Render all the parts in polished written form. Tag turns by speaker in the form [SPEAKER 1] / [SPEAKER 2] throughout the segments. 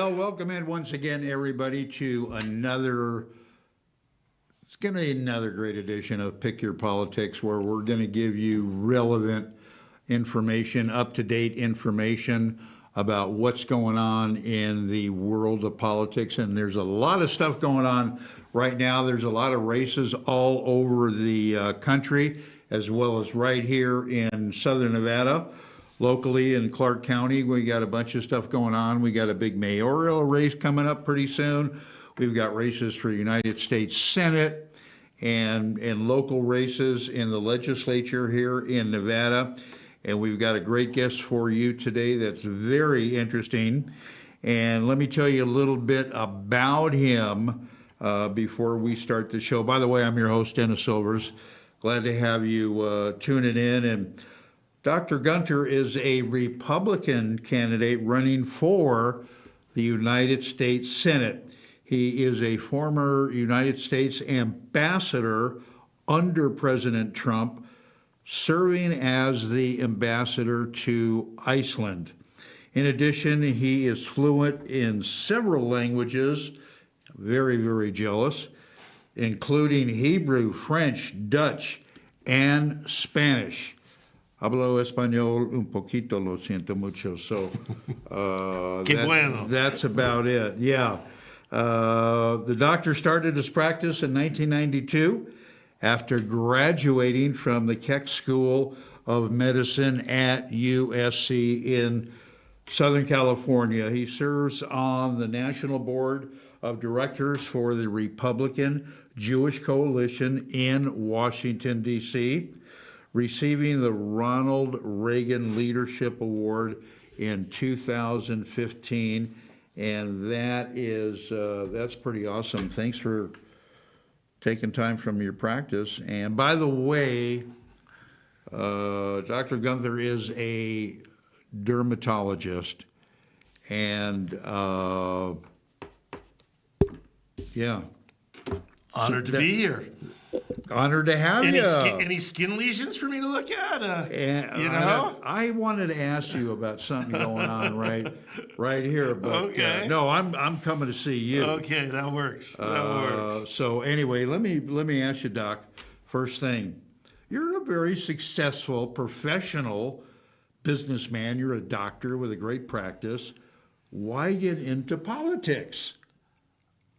[SPEAKER 1] Well, welcome in once again, everybody, to it's going to be another great edition of Pick Your Politics, where we're going to give you relevant information, up-to-date information about what's going on in the world of politics. And there's a lot of stuff going on right now. There's a lot of races all over the country, as well as right here in Southern Nevada. Locally in Clark County, we got a bunch of stuff going on. We got a big mayoral race coming up pretty soon. We've got races for United States Senate and local races in the legislature here in Nevada. And we've got a great guest for you today that's very interesting. And let me tell you a little bit about him before we start the show. By the way, I'm your host, Dennis Silvers. Glad to have you tuning in. And Dr. Gunter is a Republican candidate running for the United States Senate. He is a former United States ambassador under President Trump, serving as the ambassador to Iceland. In addition, he is fluent in several languages, very, very jealous, including Hebrew, French, Dutch, and Spanish. Hablo español un poquito, lo siento mucho. So that's about it. Yeah. The doctor started his practice in 1992 after graduating from the Keck School of Medicine at USC in Southern California. He serves on the National Board of Directors for the Republican Jewish Coalition in Washington, D.C., receiving the Ronald Reagan Leadership Award in 2015, and that's pretty awesome. Thanks for taking time from your practice. And by the way, Dr. Gunther is a dermatologist, and
[SPEAKER 2] honored to be here.
[SPEAKER 1] Honored to have you.
[SPEAKER 2] Any skin lesions for me to look at?
[SPEAKER 1] I wanted to ask you about something going on right here, but
[SPEAKER 2] okay.
[SPEAKER 1] No, I'm coming to see you.
[SPEAKER 2] Okay, that works. Works.
[SPEAKER 1] So anyway, let me ask you, Doc. First thing, you're a very successful professional businessman. You're a doctor with a great practice. Why get into politics?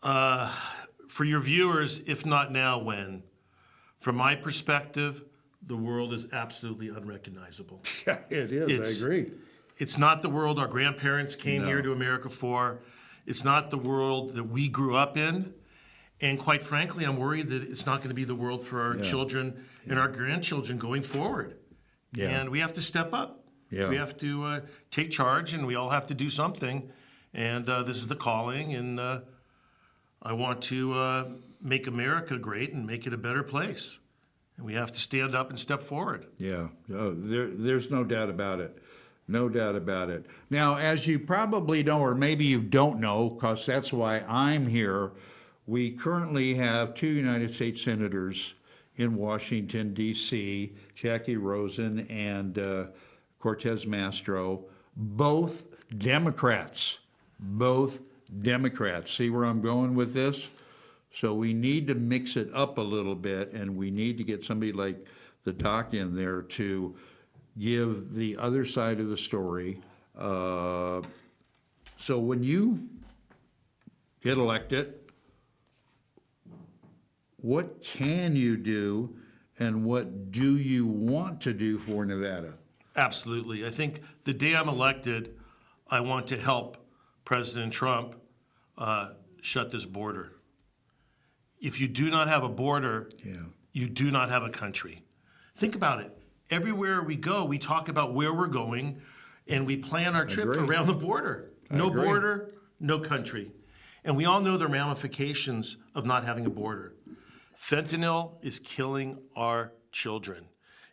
[SPEAKER 2] For your viewers, if not now, when? From my perspective, the world is absolutely unrecognizable.
[SPEAKER 1] Yeah, it is. I agree.
[SPEAKER 2] It's not the world our grandparents came here to America for. It's not the world that we grew up in. And quite frankly, I'm worried that it's not going to be the world for our children and our grandchildren going forward. Yeah. And we have to step up. Yeah. We have to take charge, and we all have to do something. And this is the calling, and I want to make America great and make it a better place. And we have to stand up and step forward.
[SPEAKER 1] Yeah, there's no doubt about it. No doubt about it. Now, as you probably know, or maybe you don't know, because that's why I'm here, we currently have 2 United States senators in Washington, D.C., Jackie Rosen and Cortez Mastro, both Democrats. See where I'm going with this? So we need to mix it up a little bit, and we need to get somebody like the doc in there to give the other side of the story. So when you get elected, what can you do, and what do you want to do for Nevada?
[SPEAKER 2] Absolutely. I think the day I'm elected, I want to help President Trump shut this border. If you do not have a border, you do not have a country. Think about it. Everywhere we go, we talk about where we're going, and we plan our trip around the border. No border, no country. And we all know the ramifications of not having a border. Fentanyl is killing our children.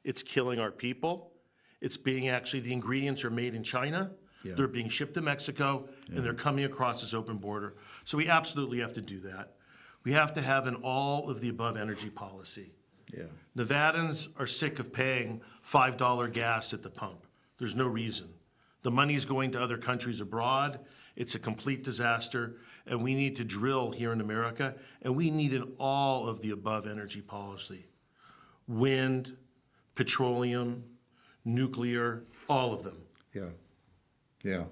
[SPEAKER 2] It's killing our people. It's being the ingredients are made in China. Yeah. They're being shipped to Mexico, and they're coming across this open border. So we absolutely have to do that. We have to have an all-of-the-above energy policy. Yeah. Nevadans are sick of paying $5 gas at the pump. There's no reason. The money is going to other countries abroad, It's a complete disaster, and we need to drill here in America, and we need an all of the above energy policy. Wind, petroleum, nuclear, all of them.
[SPEAKER 1] Yeah.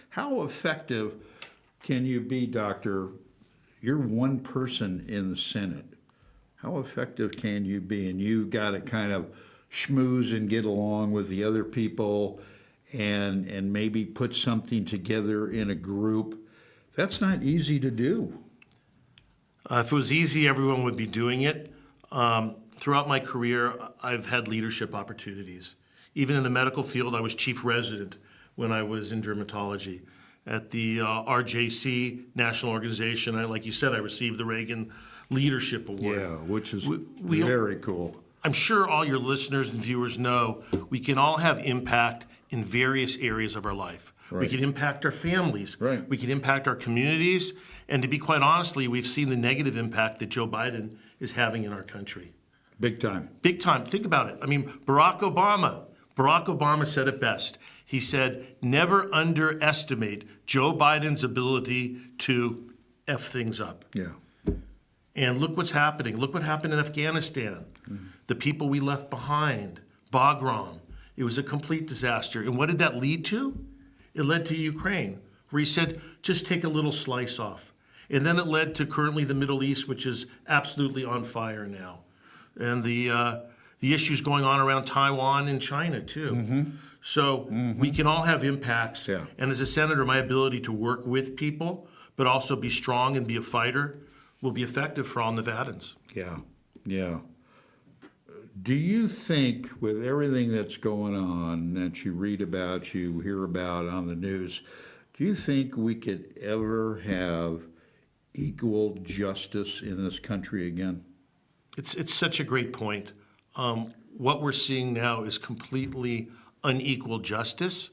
[SPEAKER 1] How effective can you be, Doctor? You're one person in the Senate. How effective can you be? And you got to kind of schmooze and get along with the other people and maybe put something together in a group. That's not easy to do.
[SPEAKER 2] If it was easy, everyone would be doing it. Throughout my career, I've had leadership opportunities. Even in the medical field, I was chief resident when I was in dermatology. At the RJC National Organization, like you said, I received the Reagan Leadership Award.
[SPEAKER 1] Yeah, which is very cool.
[SPEAKER 2] I'm sure all your listeners and viewers know we can all have impact in various areas of our life.
[SPEAKER 1] Right.
[SPEAKER 2] We can impact our families.
[SPEAKER 1] Right.
[SPEAKER 2] We can impact our communities. And to be quite honestly, we've seen the negative impact that Joe Biden is having in our country.
[SPEAKER 1] Big time.
[SPEAKER 2] Big time. Think about it. I mean, Barack Obama said it best. He said, never underestimate Joe Biden's ability to F things up.
[SPEAKER 1] Yeah.
[SPEAKER 2] And look what's happening. Look what happened in Afghanistan. The people we left behind, Bagram. It was a complete disaster. And what did that lead to? It led to Ukraine, where he said, just take a little slice off. And then it led to currently the Middle East, which is absolutely on fire now. And the issues going on around Taiwan and China, too. So we can all have impacts.
[SPEAKER 1] Yeah.
[SPEAKER 2] And as a senator, my ability to work with people, but also be strong and be a fighter, will be effective for all Nevadans.
[SPEAKER 1] Yeah. Do you think, with everything that's going on, that you read about, you hear about on the news, do you think we could ever have equal justice in this country again?
[SPEAKER 2] It's such a great point. What we're seeing now is completely unequal justice.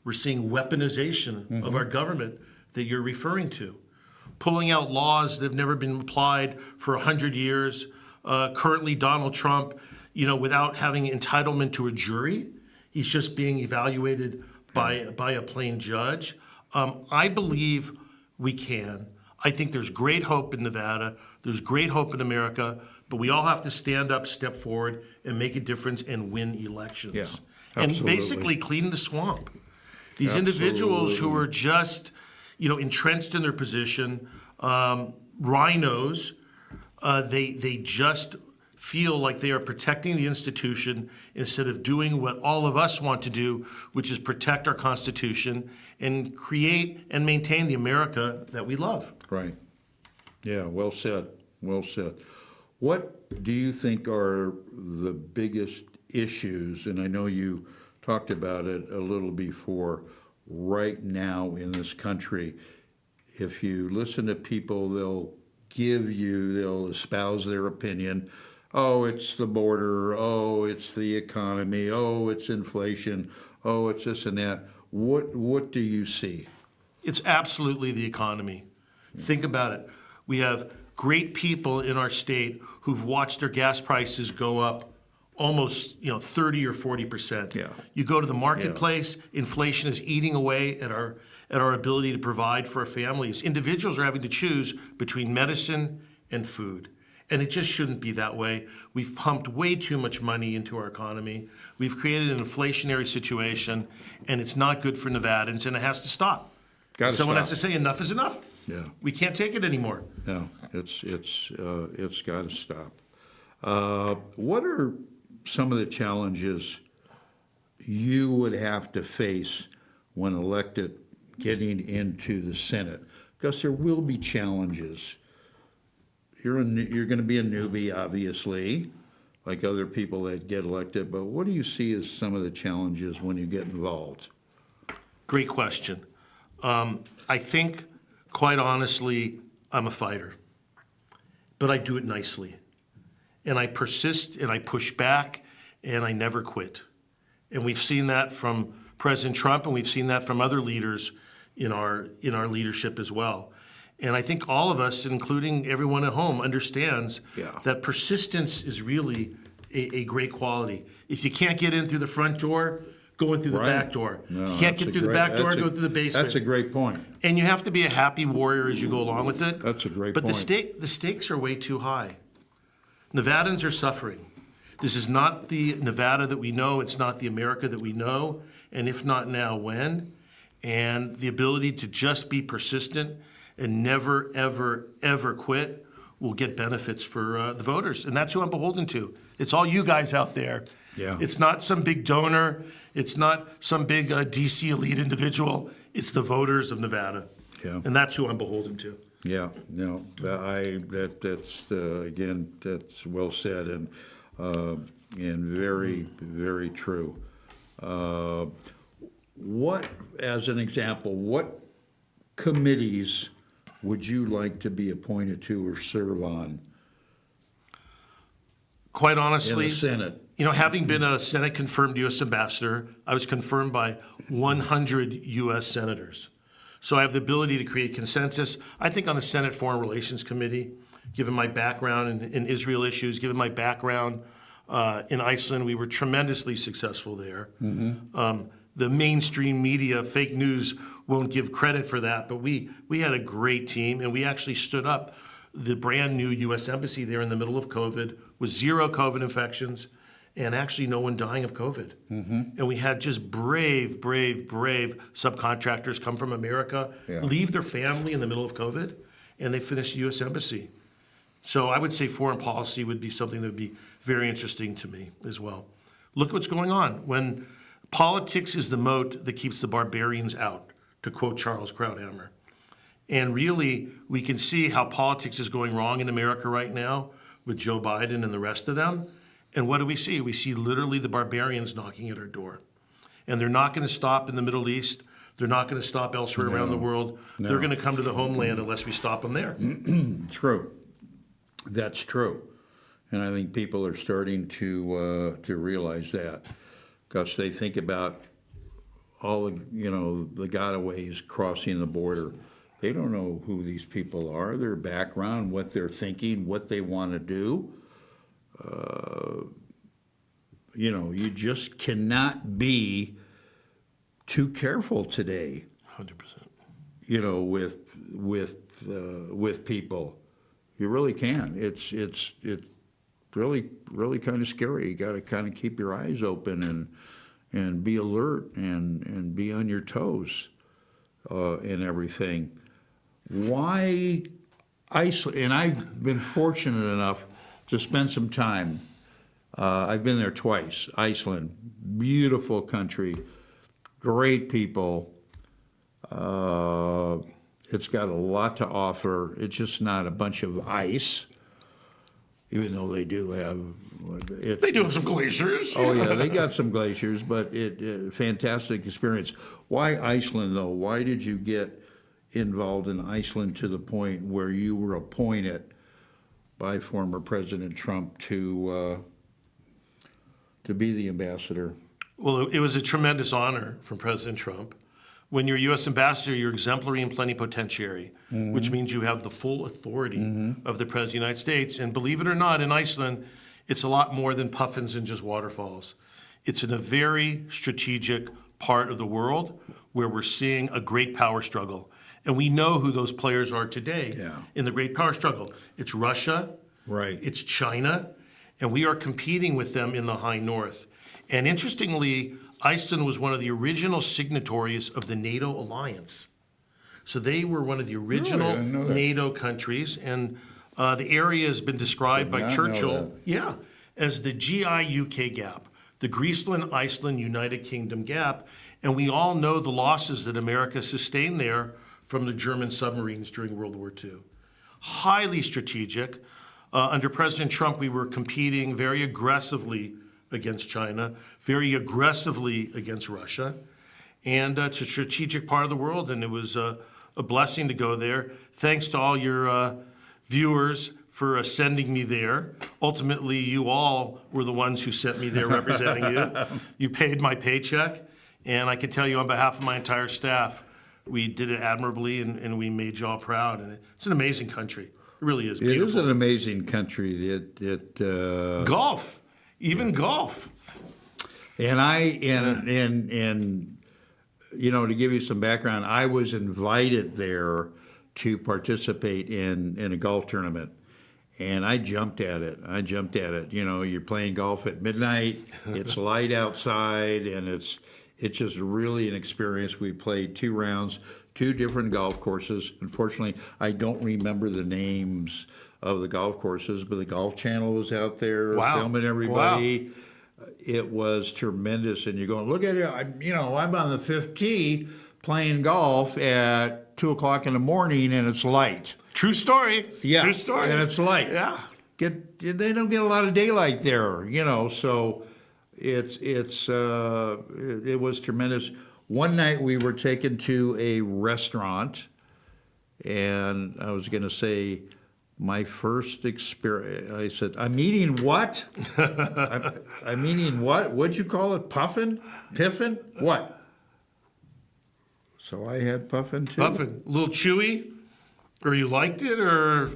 [SPEAKER 2] We're seeing weaponization of our government that you're referring to. Pulling out laws that have never been applied for 100 years. Currently, Donald Trump, without having entitlement to a jury, he's just being evaluated by a plain judge. I believe we can. I think there's great hope in Nevada. There's great hope in America, but we all have to stand up, step forward, and make a difference and win elections.
[SPEAKER 1] Yeah,
[SPEAKER 2] and
[SPEAKER 1] absolutely.
[SPEAKER 2] basically clean the swamp. These individuals who are just, entrenched in their position, rhinos, they just feel like they are protecting the institution instead of doing what all of us want to do, which is protect our Constitution and create and maintain the America that we love.
[SPEAKER 1] Right. Yeah, well said. Well said. What do you think are the biggest issues, and I know you talked about it a little before, right now in this country? If you listen to people, they'll espouse their opinion. Oh, it's the border. Oh, it's the economy. Oh, it's inflation. Oh, it's this and that. What do you see?
[SPEAKER 2] It's absolutely the economy. Think about it. We have great people in our state who've watched their gas prices go up almost 30 or 40%.
[SPEAKER 1] Yeah.
[SPEAKER 2] You go to the marketplace, inflation is eating away at our ability to provide for our families. Individuals are having to choose between medicine and food. And it just shouldn't be that way. We've pumped way too much money into our economy. We've created an inflationary situation, and it's not good for Nevadans, and it has to stop. Someone has to say enough is enough.
[SPEAKER 1] Yeah.
[SPEAKER 2] We can't take it anymore.
[SPEAKER 1] No, it's got to stop. What are some of the challenges you would have to face when elected getting into the Senate? Because there will be challenges. You're going to be a newbie, obviously, like other people that get elected, but what do you see as some of the challenges when you get involved?
[SPEAKER 2] Great question. I think, quite honestly, I'm a fighter, but I do it nicely. And I persist and I push back and I never quit. And we've seen that from President Trump, and we've seen that from other leaders in our leadership as well. And I think all of us, including everyone at home, understands that persistence is really a great quality. If you can't get in through the front door, going through the
[SPEAKER 1] Right.
[SPEAKER 2] back door.
[SPEAKER 1] No,
[SPEAKER 2] You can't
[SPEAKER 1] that's
[SPEAKER 2] get
[SPEAKER 1] a
[SPEAKER 2] through the
[SPEAKER 1] great-
[SPEAKER 2] back door
[SPEAKER 1] that's
[SPEAKER 2] and
[SPEAKER 1] a-
[SPEAKER 2] go through the basement.
[SPEAKER 1] That's a great point.
[SPEAKER 2] And you have to be a happy warrior as you go along with it.
[SPEAKER 1] That's a great
[SPEAKER 2] but
[SPEAKER 1] point.
[SPEAKER 2] the stakes are way too high. Nevadans are suffering. This is not the Nevada that we know. It's not the America that we know. And if not now, when? And the ability to just be persistent and never, ever, ever quit will get benefits for the voters. And that's who I'm beholden to. It's all you guys out there.
[SPEAKER 1] Yeah.
[SPEAKER 2] It's not some big donor. It's not some big DC elite individual. It's the voters of Nevada.
[SPEAKER 1] Yeah.
[SPEAKER 2] And that's who I'm beholden to.
[SPEAKER 1] Yeah, no, that's again, that's well said and very, very true. What, as an example, what committees would you like to be appointed to or serve on
[SPEAKER 2] Quite
[SPEAKER 1] in
[SPEAKER 2] honestly,
[SPEAKER 1] the Senate?
[SPEAKER 2] having been a Senate confirmed U.S. ambassador, I was confirmed by 100 U.S. senators. So I have the ability to create consensus. I think on the Senate Foreign Relations Committee, given my background in Israel issues, given my background in Iceland, we were tremendously successful there. The mainstream media, fake news, won't give credit for that, but we had a great team, and we actually stood up the brand new U.S. Embassy there in the middle of COVID with 0 COVID infections and actually no one dying of COVID. And we had just brave subcontractors come from America,
[SPEAKER 1] Yeah.
[SPEAKER 2] leave their family in the middle of COVID, and they finished the U.S. Embassy. So I would say foreign policy would be something that would be very interesting to me as well. Look what's going on. When politics is the moat that keeps the barbarians out, to quote Charles Krauthammer. And really, we can see how politics is going wrong in America right now with Joe Biden and the rest of them. And what do we see? We see literally the barbarians knocking at our door. And they're not going to stop in the Middle East. They're not going to stop elsewhere around the world. They're going to come to the homeland unless we stop them there.
[SPEAKER 1] True. That's true. And I think people are starting to realize that because they think about all the gotaways crossing the border. They don't know who these people are, their background, what they're thinking, what they want to do. You just cannot be too careful today.
[SPEAKER 2] 100%.
[SPEAKER 1] With people, you really can. It's really kind of scary. You got to kind of keep your eyes open and be alert and be on your toes and everything. Why Iceland? And I've been fortunate enough to spend some time. I've been there twice. Iceland, beautiful country, great people. It's got a lot to offer. It's just not a bunch of ice, even though they do have.
[SPEAKER 2] They do have some glaciers.
[SPEAKER 1] Oh yeah, they got some glaciers, but fantastic experience. Why Iceland though? Why did you get involved in Iceland to the point where you were appointed by former President Trump to be the ambassador?
[SPEAKER 2] Well, it was a tremendous honor from President Trump. When you're U.S. ambassador, you're exemplary and plenipotentiary, which means you have the full authority of the President of the United States. And believe it or not, in Iceland, it's a lot more than puffins and just waterfalls. It's in a very strategic part of the world where we're seeing a great power struggle. And we know who those players are today in the great power struggle. It's Russia,
[SPEAKER 1] Right.
[SPEAKER 2] it's China, and we are competing with them in the high north. And interestingly, Iceland was one of the original signatories of the NATO alliance. So they were one of the original
[SPEAKER 1] I didn't know that.
[SPEAKER 2] NATO countries, and the area has been described by
[SPEAKER 1] not know
[SPEAKER 2] Churchill, as the GI-UK gap, the Greenland-Iceland United Kingdom gap. And we all know the losses that America sustained there from the German submarines during World War II. Highly strategic. Under President Trump, we were competing very aggressively against China, very aggressively against Russia. And it's a strategic part of the world, and it was a blessing to go there. Thanks to all your viewers for sending me there. Ultimately, you all were the ones who sent me there representing you. You paid my paycheck, and I can tell you on behalf of my entire staff, we did it admirably, and we made you all proud. And it's an amazing country. It really is beautiful.
[SPEAKER 1] It is an amazing country.
[SPEAKER 2] Golf, even golf.
[SPEAKER 1] And you know, to give you some background, I was invited there to participate in a golf tournament. And I jumped at it. You know, you're playing golf at midnight. It's light outside, and it's just really an experience. We played 2 rounds, 2 different golf courses. Unfortunately, I don't remember the names of the golf courses, but the Golf Channel was out there filming everybody. Wow. It was tremendous, and you're going, look at it. I'm on the 5th tee playing golf at 2 o'clock in the morning, and it's light.
[SPEAKER 2] True story.
[SPEAKER 1] Yeah,
[SPEAKER 2] True story.
[SPEAKER 1] And it's light.
[SPEAKER 2] Yeah.
[SPEAKER 1] They don't get a lot of daylight there, you know. So it was tremendous. One night we were taken to a restaurant, and I was going to say my first experience. I said, "I'm eating what? I'm eating what? What'd you call it? Puffin? Piffin? What?" So I had puffin too.
[SPEAKER 2] Puffin, a little chewy. Or you liked it, or?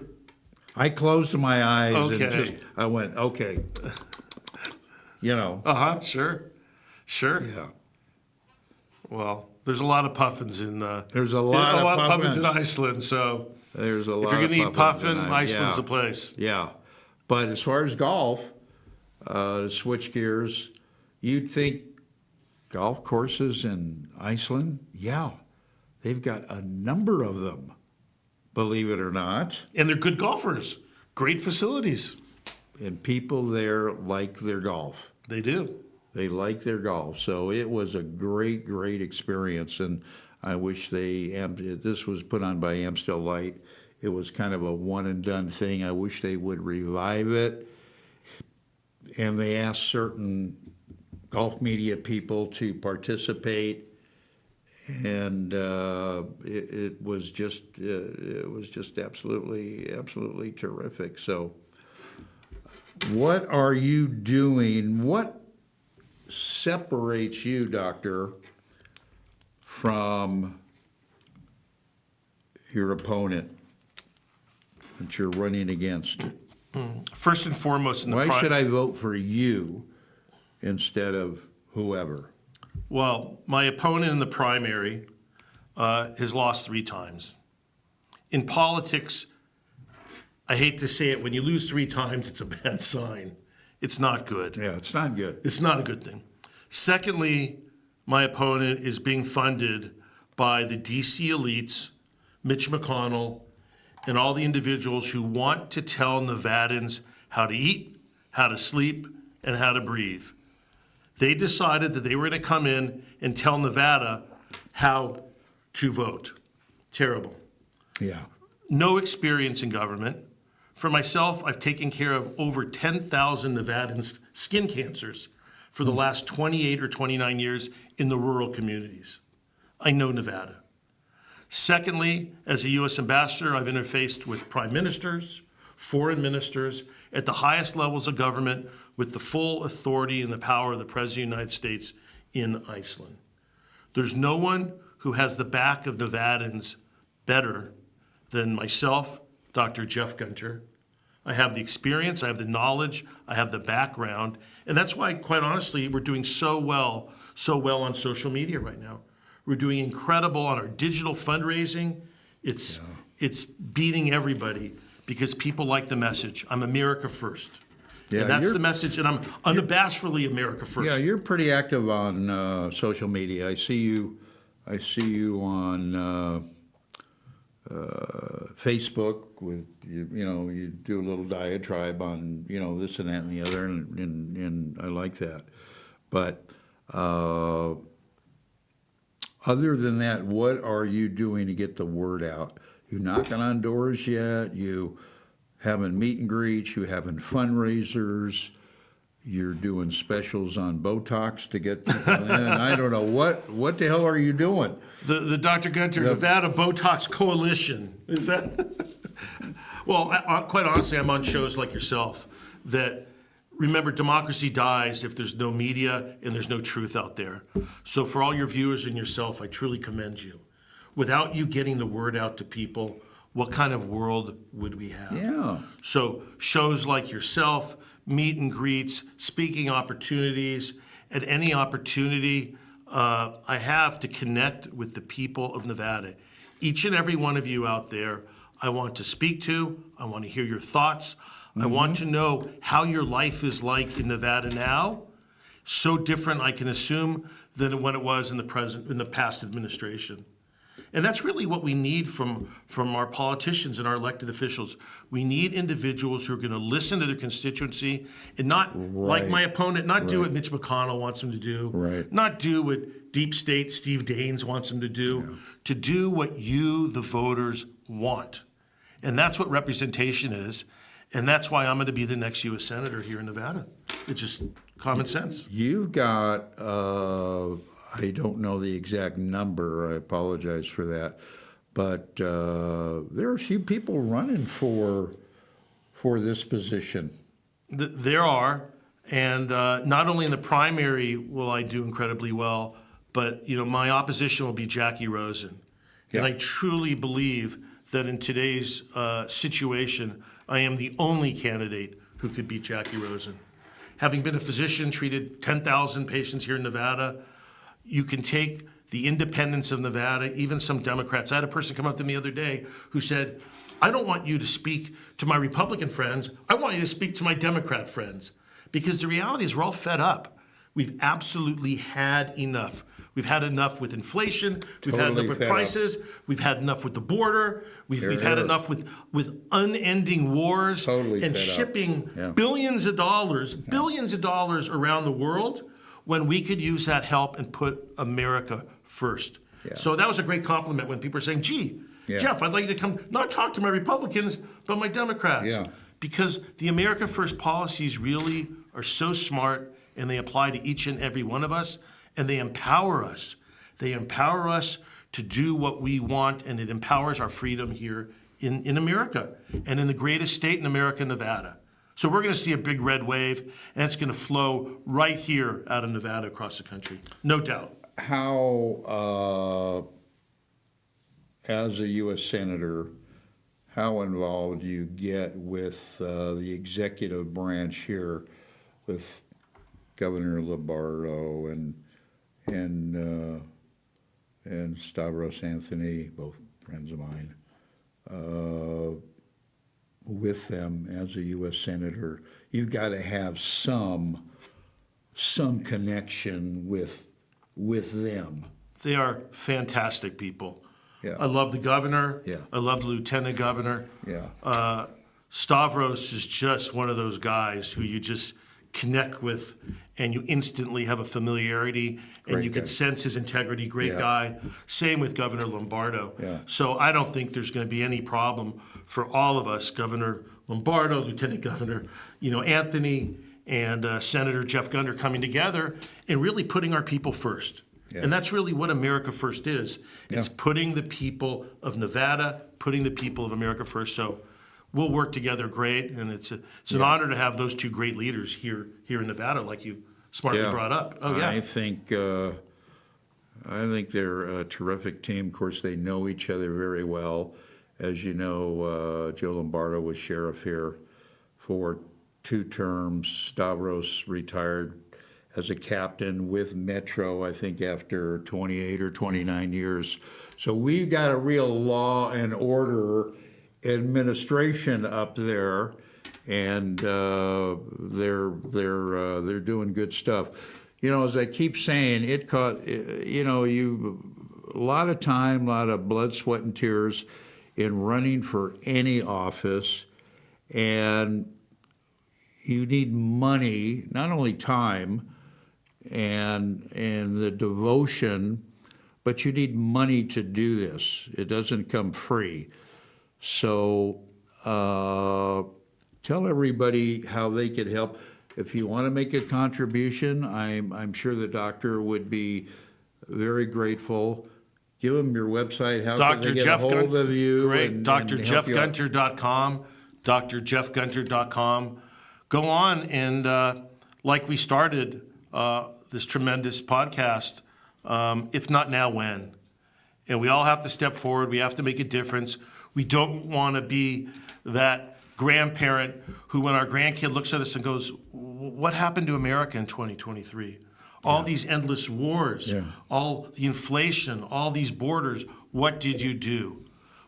[SPEAKER 1] I closed my eyes
[SPEAKER 2] Okay.
[SPEAKER 1] and I went, okay. You know.
[SPEAKER 2] Sure.
[SPEAKER 1] Yeah.
[SPEAKER 2] Well, there's a lot of puffins in.
[SPEAKER 1] There's a lot of
[SPEAKER 2] puffins in
[SPEAKER 1] puffins.
[SPEAKER 2] Iceland. So
[SPEAKER 1] There's a lot.
[SPEAKER 2] if you're
[SPEAKER 1] of
[SPEAKER 2] gonna eat
[SPEAKER 1] puffins
[SPEAKER 2] puffin,
[SPEAKER 1] in
[SPEAKER 2] Iceland's the place.
[SPEAKER 1] Yeah. But as far as golf, to switch gears, you'd think golf courses in Iceland, yeah, they've got a number of them. Believe it or not.
[SPEAKER 2] And they're good golfers. Great facilities.
[SPEAKER 1] And people there like their golf.
[SPEAKER 2] They do.
[SPEAKER 1] They like their golf. So it was a great, great experience. And I wish this was put on by Amstel Light. It was kind of a one and done thing. I wish they would revive it. And they asked certain golf media people to participate. And it was just absolutely terrific. So, what are you doing? What separates you, Doctor, from your opponent that you're running against?
[SPEAKER 2] First and foremost,
[SPEAKER 1] Why should I vote for you instead of whoever?
[SPEAKER 2] Well, my opponent in the primary has lost 3 times. In politics, I hate to say it, when you lose 3 times, it's a bad sign. It's not good.
[SPEAKER 1] Yeah, it's not good.
[SPEAKER 2] It's not a good thing. Secondly, my opponent is being funded by the DC elites, Mitch McConnell, and all the individuals who want to tell Nevadans how to eat, how to sleep, and how to breathe. They decided that they were going to come in and tell Nevada how to vote. Terrible.
[SPEAKER 1] Yeah.
[SPEAKER 2] No experience in government. For myself, I've taken care of over 10,000 Nevadans' skin cancers for the last 28 or 29 years in the rural communities. I know Nevada. Secondly, as a U.S. ambassador, I've interfaced with prime ministers, foreign ministers, at the highest levels of government with the full authority and the power of the President of the United States in Iceland. There's no one who has the back of Nevadans better than myself, Dr. Jeff Gunter. I have the experience, I have the knowledge, I have the background, and that's why, quite honestly, we're doing so well on social media right now. We're doing incredible on our digital fundraising. It's beating everybody because people like the message. I'm America first.
[SPEAKER 1] Yeah,
[SPEAKER 2] and that's the message, and I'm unabashedly America first.
[SPEAKER 1] Yeah, you're pretty active on social media. I see you on Facebook with you do a little diatribe on this and that and the other, and I like that. But other than that, what are you doing to get the word out? You knocking on doors yet? You having meet and greets? You having fundraisers? You're doing specials on Botox to get people in. I don't know what the hell are you doing?
[SPEAKER 2] The Dr. Gunter Nevada Botox Coalition, is that? Well, quite honestly, I'm on shows like yourself that remember democracy dies if there's no media and there's no truth out there. So for all your viewers and yourself, I truly commend you. Without you getting the word out to people, what kind of world would we have?
[SPEAKER 1] Yeah.
[SPEAKER 2] So shows like yourself, meet and greets, speaking opportunities, at any opportunity I have to connect with the people of Nevada. Each and every one of you out there, I want to speak to. I want to hear your thoughts. I want to know how your life is like in Nevada now. So different, I can assume, than when it was in the past administration. And that's really what we need from our politicians and our elected officials. We need individuals who are going to listen to their constituency and not, like my opponent, not do what Mitch McConnell wants them to do, not do what deep state Steve Daines wants them to do what you, the voters, want. And that's what representation is. And that's why I'm going to be the next U.S. Senator here in Nevada. It's just common sense.
[SPEAKER 1] You've got, I don't know the exact number, I apologize for that, but there are a few people running for this position.
[SPEAKER 2] There are, and not only in the primary will I do incredibly well, but my opposition will be Jackie Rosen. And I truly believe that in today's situation, I am the only candidate who could beat Jackie Rosen. Having been a physician, treated 10,000 patients here in Nevada, you can take the independence of Nevada, even some Democrats. I had a person come up to me the other day who said, I don't want you to speak to my Republican friends. I want you to speak to my Democrat friends. Because the reality is we're all fed up. We've absolutely had enough. We've had enough with inflation. We've had enough with prices. We've had enough with the border. We've had enough with unending wars and shipping billions of dollars around the world when we could use that help and put America first. So that was a great compliment when people are saying, gee, Jeff, I'd like you to come not talk to my Republicans, but my Democrats. Because the America First policies really are so smart and they apply to each and every one of us. And they empower us. They empower us to do what we want, and it empowers our freedom here in America and in the greatest state in America, Nevada. So we're going to see a big red wave, and it's going to flow right here out of Nevada across the country, no doubt.
[SPEAKER 1] How, as a U.S. Senator, how involved do you get with the executive branch here, with Governor Lombardo and Stavros Anthony, both friends of mine, with them as a U.S. Senator? You've got to have some connection with them.
[SPEAKER 2] They are fantastic people. I love the governor. I love the lieutenant governor. Stavros is just one of those guys who you just connect with and you instantly have a familiarity and you can sense his integrity. Great guy. Same with Governor Lombardo. So I don't think there's going to be any problem for all of us, Governor Lombardo, Lieutenant Governor, Anthony, and Senator Jeff Gunter coming together and really putting our people first. And that's really what America First is. It's putting the people of Nevada, putting the people of America first. So we'll work together great, and it's an honor to have those two great leaders here in Nevada, like you smartly brought up.
[SPEAKER 1] I think they're a terrific team. Of course, they know each other very well. As you know, Joe Lombardo was sheriff here for 2 terms. Stavros retired as a captain with Metro, I think, after 28 or 29 years. So we've got a real law and order administration up there, and they're doing good stuff. As I keep saying, it caught you a lot of time, a lot of blood, sweat, and tears in running for any office, and you need money, not only time and the devotion, but you need money to do this. It doesn't come free. So tell everybody how they could help. If you want to make a contribution, I'm sure the doctor would be very grateful. Give them your website. How can they get a hold of you?
[SPEAKER 2] Great. DrJeffGunter.com. DrJeffGunter.com. Go on and like we started this tremendous podcast, if not now, when? And we all have to step forward. We have to make a difference. We don't want to be that grandparent who, when our grandkid looks at us and goes, what happened to America in 2023? all these endless wars,
[SPEAKER 1] Yeah.
[SPEAKER 2] all the inflation, all these borders. What did you do?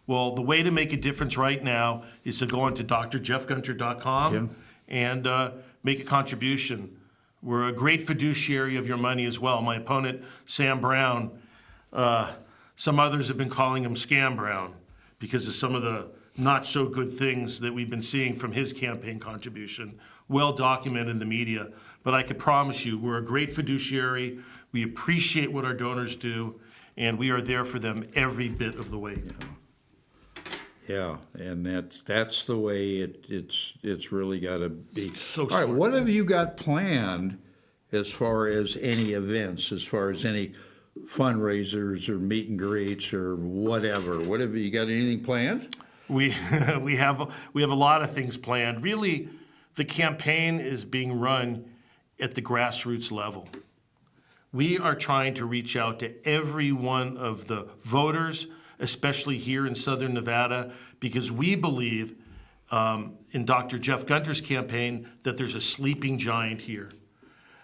[SPEAKER 2] Well, the way to make a difference right now is to go onto drjeffgunter.com
[SPEAKER 1] Yeah.
[SPEAKER 2] and make a contribution. We're a great fiduciary of your money as well. My opponent, Sam Brown, some others have been calling him Scam Brown because of some of the not so good things that we've been seeing from his campaign contribution, well documented in the media. But I can promise you, we're a great fiduciary. We appreciate what our donors do, and we are there for them every bit of the way.
[SPEAKER 1] Yeah, and that's the way it's really got to be.
[SPEAKER 2] So
[SPEAKER 1] All right,
[SPEAKER 2] smart.
[SPEAKER 1] what have you got planned as far as any events, as far as any fundraisers or meet and greets or whatever? What have you got? Anything planned?
[SPEAKER 2] We we have a lot of things planned. Really, the campaign is being run at the grassroots level. We are trying to reach out to every one of the voters, especially here in Southern Nevada, because we believe in Dr. Jeff Gunter's campaign that there's a sleeping giant here,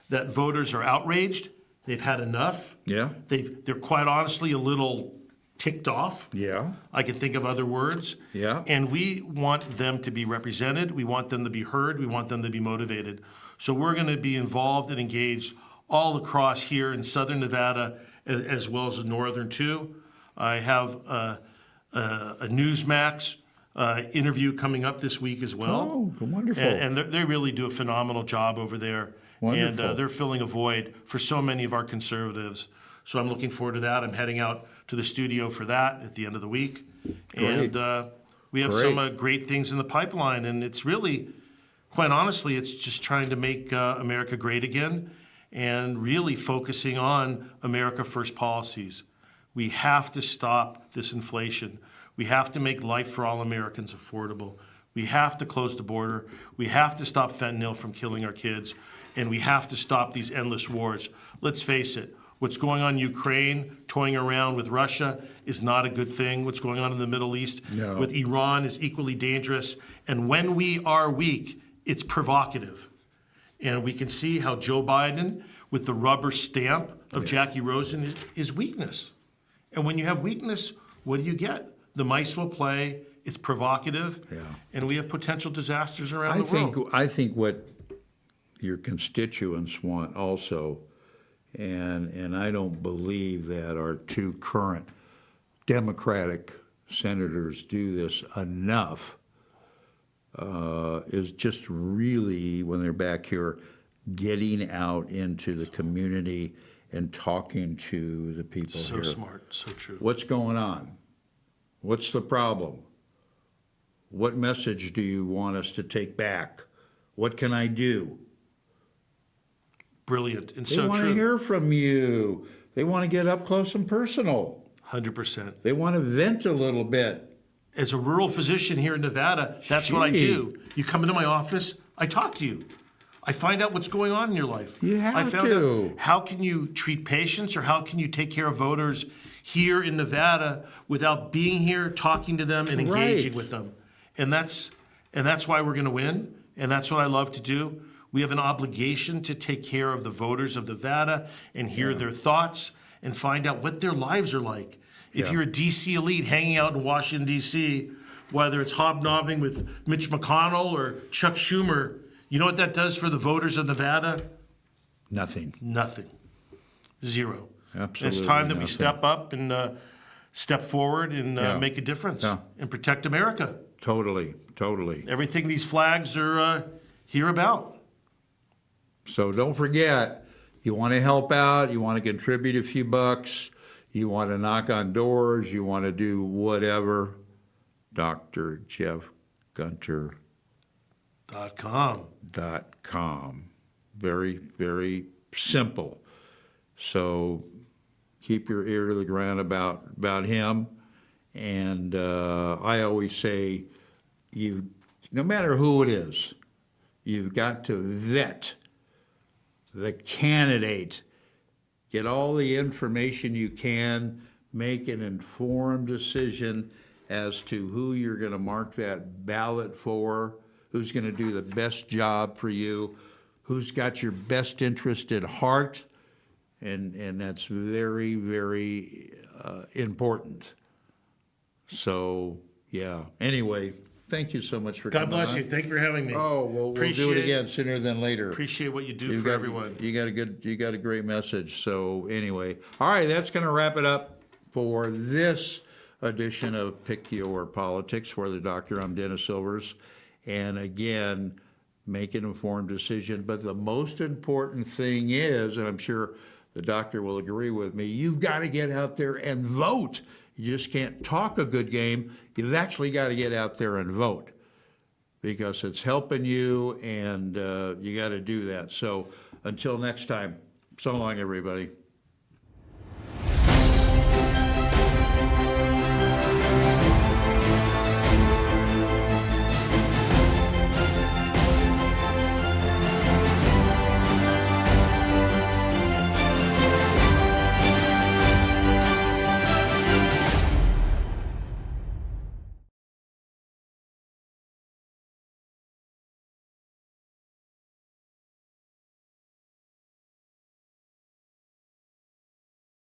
[SPEAKER 2] that voters are outraged, they've had enough.
[SPEAKER 1] Yeah.
[SPEAKER 2] They're quite honestly a little ticked off.
[SPEAKER 1] Yeah.
[SPEAKER 2] I can think of other words.
[SPEAKER 1] Yeah.
[SPEAKER 2] And we want them to be represented. We want them to be heard. We want them to be motivated. So we're going to be involved and engaged all across here in Southern Nevada, as well as the Northern too. I have a Newsmax interview coming up this week as well.
[SPEAKER 1] Oh, wonderful.
[SPEAKER 2] And they really do a phenomenal job over there.
[SPEAKER 1] Wonderful.
[SPEAKER 2] And they're filling a void for so many of our conservatives. So I'm looking forward to that. I'm heading out to the studio for that at the end of the week.
[SPEAKER 1] Great.
[SPEAKER 2] And we have
[SPEAKER 1] Great.
[SPEAKER 2] some great things in the pipeline. And it's really, quite honestly, it's just trying to make America great again and really focusing on America First policies. We have to stop this inflation. We have to make life for all Americans affordable. We have to close the border. We have to stop fentanyl from killing our kids. And we have to stop these endless wars. Let's face it, what's going on in Ukraine, toying around with Russia, is not a good thing. What's going on in the Middle East with Iran is equally dangerous. And when we are weak, it's provocative. And we can see how Joe Biden, with the rubber stamp of Jackie Rosen, is weakness. And when you have weakness, what do you get? The mice will play. It's provocative.
[SPEAKER 1] Yeah.
[SPEAKER 2] And we have potential disasters around the world.
[SPEAKER 1] I think what your constituents want also, and I don't believe that our two current Democratic senators do this enough, is just really, when they're back here, getting out into the community and talking to the people
[SPEAKER 2] So
[SPEAKER 1] here.
[SPEAKER 2] smart, so true.
[SPEAKER 1] What's going on? What's the problem? What message do you want us to take back? What can I do?
[SPEAKER 2] Brilliant and
[SPEAKER 1] They
[SPEAKER 2] so
[SPEAKER 1] want to
[SPEAKER 2] true.
[SPEAKER 1] hear from you. They want to get up close and personal.
[SPEAKER 2] 100%.
[SPEAKER 1] They want to vent a little bit.
[SPEAKER 2] As a rural physician here in Nevada, that's what I
[SPEAKER 1] Gee.
[SPEAKER 2] do. You come into my office, I talk to you. I find out what's going on in your life.
[SPEAKER 1] You have
[SPEAKER 2] I found
[SPEAKER 1] to.
[SPEAKER 2] out how can you treat patients or how can you take care of voters here in Nevada without being here, talking to them and engaging
[SPEAKER 1] Right.
[SPEAKER 2] with them. And that's why we're going to win. And that's what I love to do. We have an obligation to take care of the voters of Nevada and hear their thoughts and find out what their lives are like. If
[SPEAKER 1] Yeah.
[SPEAKER 2] you're a DC elite hanging out in Washington, D.C., whether it's hobnobbing with Mitch McConnell or Chuck Schumer, you know what that does for the voters of Nevada?
[SPEAKER 1] Nothing.
[SPEAKER 2] Nothing. Zero.
[SPEAKER 1] Absolutely
[SPEAKER 2] And it's time that we
[SPEAKER 1] nothing.
[SPEAKER 2] step up and step forward and
[SPEAKER 1] Yeah.
[SPEAKER 2] make a difference
[SPEAKER 1] Yeah.
[SPEAKER 2] and protect America.
[SPEAKER 1] Totally, totally.
[SPEAKER 2] Everything these flags are here about.
[SPEAKER 1] So don't forget, you want to help out, you want to contribute a few bucks, you want to knock on doors, you want to do whatever, drjeffgunter.com. Very, very simple. So keep your ear to the ground about him. And I always say, no matter who it is, you've got to vet the candidate, get all the information you can, make an informed decision as to who you're going to mark that ballot for, who's going to do the best job for you, who's got your best interest at heart, And that's very, very important. So, yeah. Anyway, thank you so much for
[SPEAKER 2] God
[SPEAKER 1] coming
[SPEAKER 2] bless
[SPEAKER 1] on.
[SPEAKER 2] you. Thank you for having me.
[SPEAKER 1] Oh, well, we'll do it
[SPEAKER 2] Appreciate-
[SPEAKER 1] again sooner than later.
[SPEAKER 2] Appreciate what you do for everyone.
[SPEAKER 1] You got a great message. So anyway, all right, that's going to wrap it up for this edition of Pick Your Politics. For the doctor, I'm Dennis Silvers. And again, make an informed decision. But the most important thing is, and I'm sure the doctor will agree with me, you've got to get out there and vote. You just can't talk a good game. You've actually got to get out there and vote, because it's helping you, and you got to do that. So until next time, so long, everybody.